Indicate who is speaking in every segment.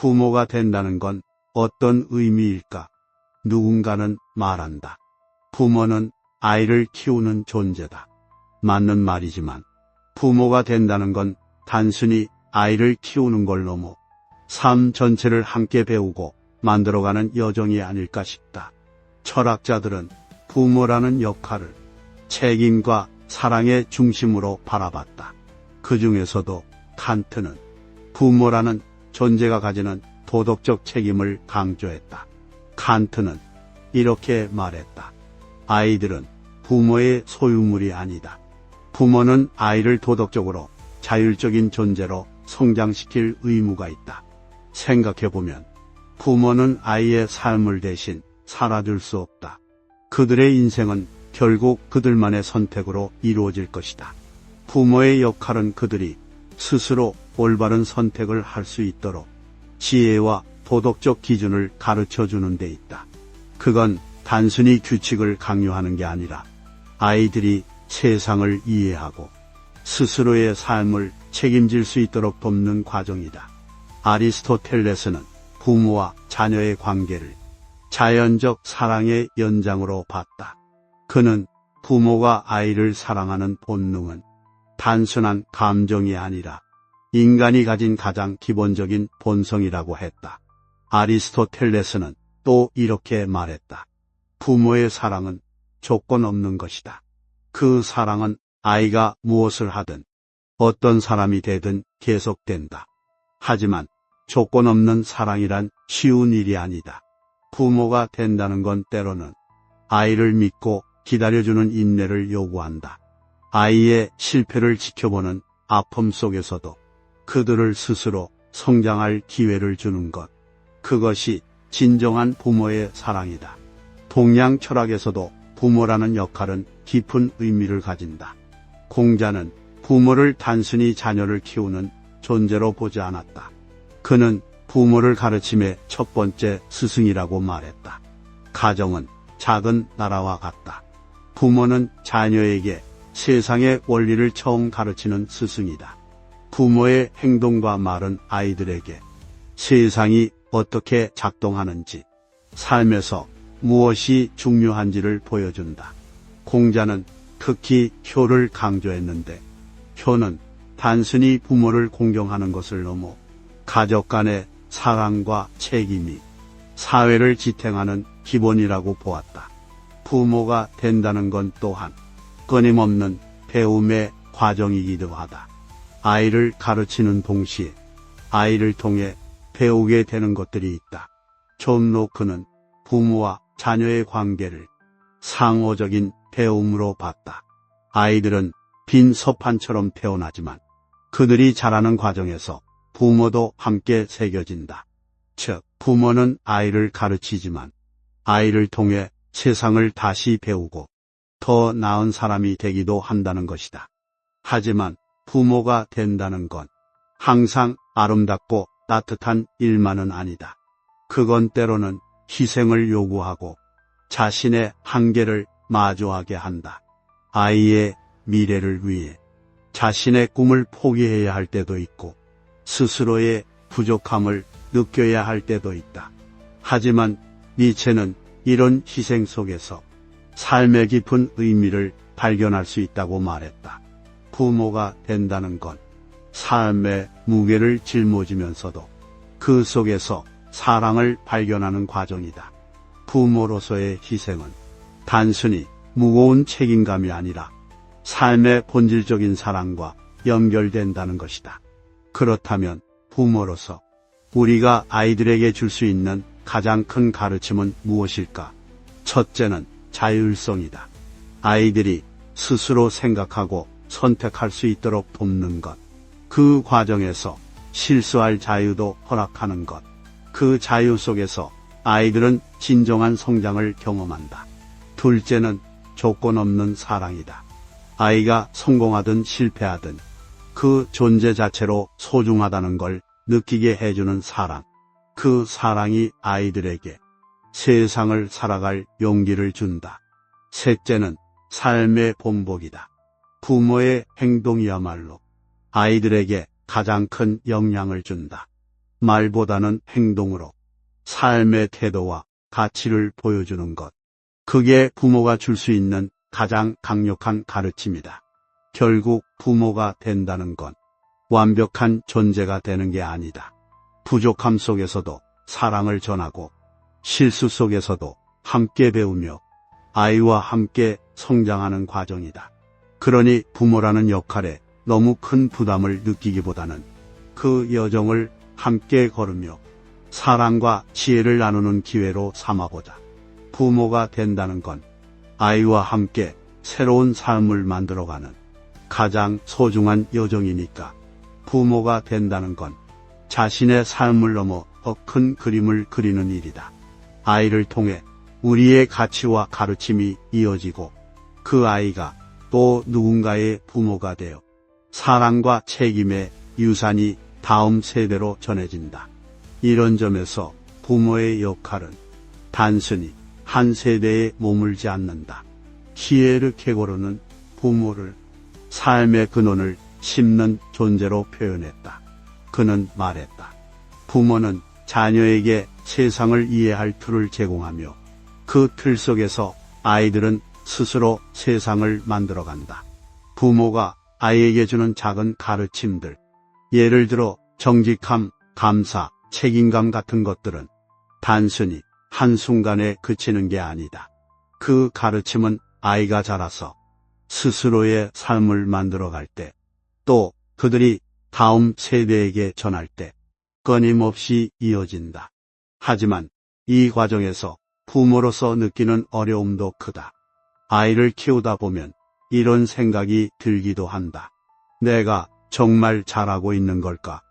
Speaker 1: 부모가 된다는 건 어떤 의미일까? 누군가는 말한다. 부모는 아이를 키우는 존재다. 맞는 말이지만 부모가 된다는 건 단순히 아이를 키우는 걸 넘어 삶 전체를 함께 배우고 만들어가는 여정이 아닐까 싶다. 철학자들은 부모라는 역할을 책임과 사랑의 중심으로 바라봤다. 그 중에서도 칸트는 부모라는 존재가 가지는 도덕적 책임을 강조했다. 칸트는 이렇게 말했다. 아이들은 부모의 소유물이 아니다. 부모는 아이를 도덕적으로 자율적인 존재로 성장시킬 의무가 있다. 생각해보면 부모는 아이의 삶을 대신 살아줄 수 없다. 그들의 인생은 결국 그들만의 선택으로 이루어질 것이다. 부모의 역할은 그들이 스스로 올바른 선택을 할 수 있도록 지혜와 도덕적 기준을 가르쳐 주는 데 있다. 그건 단순히 규칙을 강요하는 게 아니라 아이들이 세상을 이해하고 스스로의 삶을 책임질 수 있도록 돕는 과정이다. 아리스토텔레스는 부모와 자녀의 관계를 자연적 사랑의 연장으로 봤다. 그는 부모가 아이를 사랑하는 본능은 단순한 감정이 아니라 인간이 가진 가장 기본적인 본성이라고 했다. 아리스토텔레스는 또 이렇게 말했다. 부모의 사랑은 조건 없는 것이다. 그 사랑은 아이가 무엇을 하든 어떤 사람이 되든 계속된다. 하지만 조건 없는 사랑이란 쉬운 일이 아니다. 부모가 된다는 건 때로는 아이를 믿고 기다려주는 인내를 요구한다. 아이의 실패를 지켜보는 아픔 속에서도 그들을 스스로 성장할 기회를 주는 것. 그것이 진정한 부모의 사랑이다. 동양 철학에서도 부모라는 역할은 깊은 의미를 가진다. 공자는 부모를 단순히 자녀를 키우는 존재로 보지 않았다. 그는 부모를 가르침의 첫 번째 스승이라고 말했다. 가정은 작은 나라와 같다. 부모는 자녀에게 세상의 원리를 처음 가르치는 스승이다. 부모의 행동과 말은 아이들에게 세상이 어떻게 작동하는지, 삶에서 무엇이 중요한지를 보여준다. 공자는 특히 효를 강조했는데, 효는 단순히 부모를 공경하는 것을 넘어 가족 간의 사랑과 책임이 사회를 지탱하는 기본이라고 보았다. 부모가 된다는 건 또한 끊임없는 배움의 과정이기도 하다. 아이를 가르치는 동시에 아이를 통해 배우게 되는 것들이 있다. 존 로크는 부모와 자녀의 관계를 상호적인 배움으로 봤다. 아이들은 빈 서판처럼 태어나지만 그들이 자라는 과정에서 부모도 함께 새겨진다. 즉, 부모는 아이를 가르치지만 아이를 통해 세상을 다시 배우고 더 나은 사람이 되기도 한다는 것이다. 하지만 부모가 된다는 건 항상 아름답고 따뜻한 일만은 아니다. 그건 때로는 희생을 요구하고 자신의 한계를 마주하게 한다. 아이의 미래를 위해 자신의 꿈을 포기해야 할 때도 있고 스스로의 부족함을 느껴야 할 때도 있다. 하지만 니체는 이런 희생 속에서 삶의 깊은 의미를 발견할 수 있다고 말했다. 부모가 된다는 건 삶의 무게를 짊어지면서도 그 속에서 사랑을 발견하는 과정이다. 부모로서의 희생은 단순히 무거운 책임감이 아니라 삶의 본질적인 사랑과 연결된다는 것이다. 그렇다면 부모로서 우리가 아이들에게 줄 수 있는 가장 큰 가르침은 무엇일까? 첫째는 자율성이다. 아이들이 스스로 생각하고 선택할 수 있도록 돕는 것. 그 과정에서 실수할 자유도 허락하는 것. 그 자유 속에서 아이들은 진정한 성장을 경험한다. 둘째는 조건 없는 사랑이다. 아이가 성공하든 실패하든 그 존재 자체로 소중하다는 걸 느끼게 해주는 사랑. 그 사랑이 아이들에게 세상을 살아갈 용기를 준다. 셋째는 삶의 본보기다. 부모의 행동이야말로 아이들에게 가장 큰 영향을 준다. 말보다는 행동으로 삶의 태도와 가치를 보여주는 것. 그게 부모가 줄 수 있는 가장 강력한 가르침이다. 결국 부모가 된다는 건 완벽한 존재가 되는 게 아니다. 부족함 속에서도 사랑을 전하고 실수 속에서도 함께 배우며 아이와 함께 성장하는 과정이다. 그러니 부모라는 역할에 너무 큰 부담을 느끼기보다는 그 여정을 함께 걸으며 사랑과 지혜를 나누는 기회로 삼아보자. 부모가 된다는 건 아이와 함께 새로운 삶을 만들어가는 가장 소중한 여정이니까. 부모가 된다는 건 자신의 삶을 넘어 더 큰 그림을 그리는 일이다. 아이를 통해 우리의 가치와 가르침이 이어지고 그 아이가 또 누군가의 부모가 되어 사랑과 책임의 유산이 다음 세대로 전해진다. 이런 점에서 부모의 역할은 단순히 한 세대에 머물지 않는다. 키에르 케고르는 부모를 삶의 근원을 심는 존재로 표현했다. 그는 말했다. 부모는 자녀에게 세상을 이해할 틀을 제공하며 그 틀 속에서 아이들은 스스로 세상을 만들어간다. 부모가 아이에게 주는 작은 가르침들, 예를 들어 정직함, 감사, 책임감 같은 것들은 단순히 한순간에 그치는 게 아니다. 그 가르침은 아이가 자라서 스스로의 삶을 만들어갈 때, 또 그들이 다음 세대에게 전할 때 끊임없이 이어진다. 하지만 이 과정에서 부모로서 느끼는 어려움도 크다. 아이를 키우다 보면 이런 생각이 들기도 한다. 내가 정말 잘하고 있는 걸까?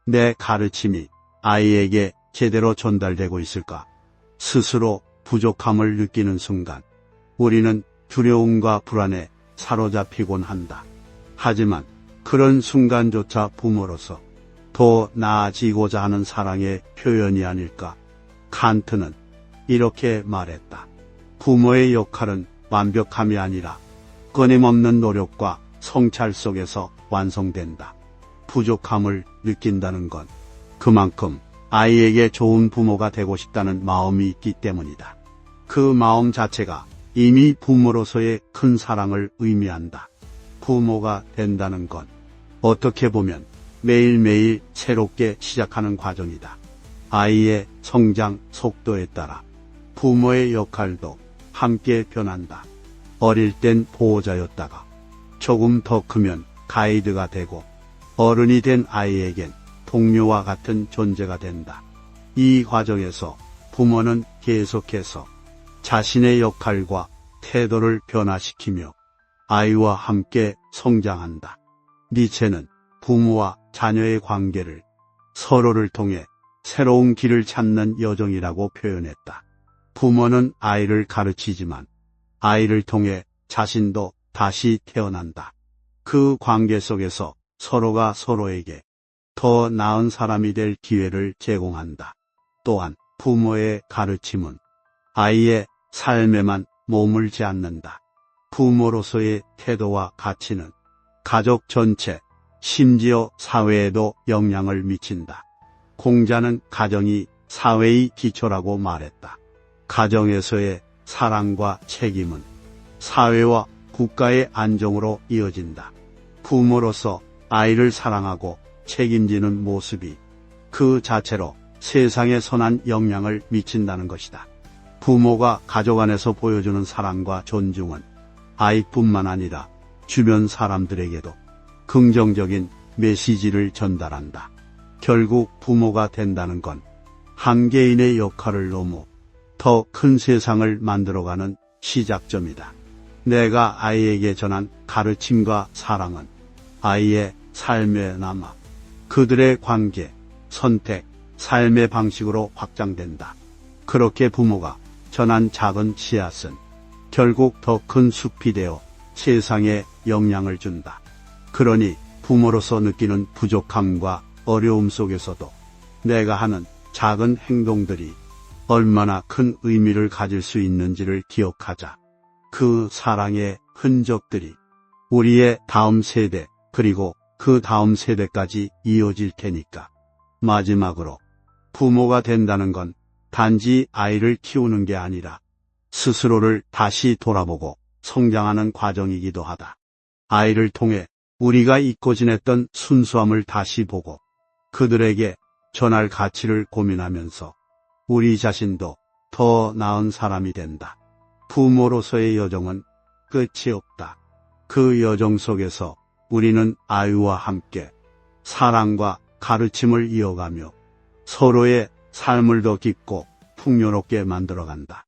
Speaker 1: 내 가르침이 아이에게 제대로 전달되고 있을까? 스스로 부족함을 느끼는 순간 우리는 두려움과 불안에 사로잡히곤 한다. 하지만 그런 순간조차 부모로서 더 나아지고자 하는 사랑의 표현이 아닐까? 칸트는 이렇게 말했다. 부모의 역할은 완벽함이 아니라 끊임없는 노력과 성찰 속에서 완성된다. 부족함을 느낀다는 건 그만큼 아이에게 좋은 부모가 되고 싶다는 마음이 있기 때문이다. 그 마음 자체가 이미 부모로서의 큰 사랑을 의미한다. 부모가 된다는 건 어떻게 보면 매일매일 새롭게 시작하는 과정이다. 아이의 성장 속도에 따라 부모의 역할도 함께 변한다. 어릴 땐 보호자였다가 조금 더 크면 가이드가 되고 어른이 된 아이에겐 동료와 같은 존재가 된다. 이 과정에서 부모는 계속해서 자신의 역할과 태도를 변화시키며 아이와 함께 성장한다. 니체는 부모와 자녀의 관계를 서로를 통해 새로운 길을 찾는 여정이라고 표현했다. 부모는 아이를 가르치지만 아이를 통해 자신도 다시 태어난다. 그 관계 속에서 서로가 서로에게 더 나은 사람이 될 기회를 제공한다. 또한 부모의 가르침은 아이의 삶에만 머물지 않는다. 부모로서의 태도와 가치는 가족 전체, 심지어 사회에도 영향을 미친다. 공자는 가정이 사회의 기초라고 말했다. 가정에서의 사랑과 책임은 사회와 국가의 안정으로 이어진다. 부모로서 아이를 사랑하고 책임지는 모습이 그 자체로 세상에 선한 영향을 미친다는 것이다. 부모가 가족 안에서 보여주는 사랑과 존중은 아이뿐만 아니라 주변 사람들에게도 긍정적인 메시지를 전달한다. 결국 부모가 된다는 건 한 개인의 역할을 넘어 더 큰 세상을 만들어가는 시작점이다. 내가 아이에게 전한 가르침과 사랑은 아이의 삶에 남아 그들의 관계, 선택, 삶의 방식으로 확장된다. 그렇게 부모가 전한 작은 씨앗은 결국 더 큰 숲이 되어 세상에 영향을 준다. 그러니 부모로서 느끼는 부족함과 어려움 속에서도 내가 하는 작은 행동들이 얼마나 큰 의미를 가질 수 있는지를 기억하자. 그 사랑의 흔적들이 우리의 다음 세대 그리고 그 다음 세대까지 이어질 테니까. 마지막으로 부모가 된다는 건 단지 아이를 키우는 게 아니라 스스로를 다시 돌아보고 성장하는 과정이기도 하다. 아이를 통해 우리가 잊고 지냈던 순수함을 다시 보고 그들에게 전할 가치를 고민하면서 우리 자신도 더 나은 사람이 된다. 부모로서의 여정은 끝이 없다. 그 여정 속에서 우리는 아이와 함께 사랑과 가르침을 이어가며 서로의 삶을 더 깊고 풍요롭게 만들어간다.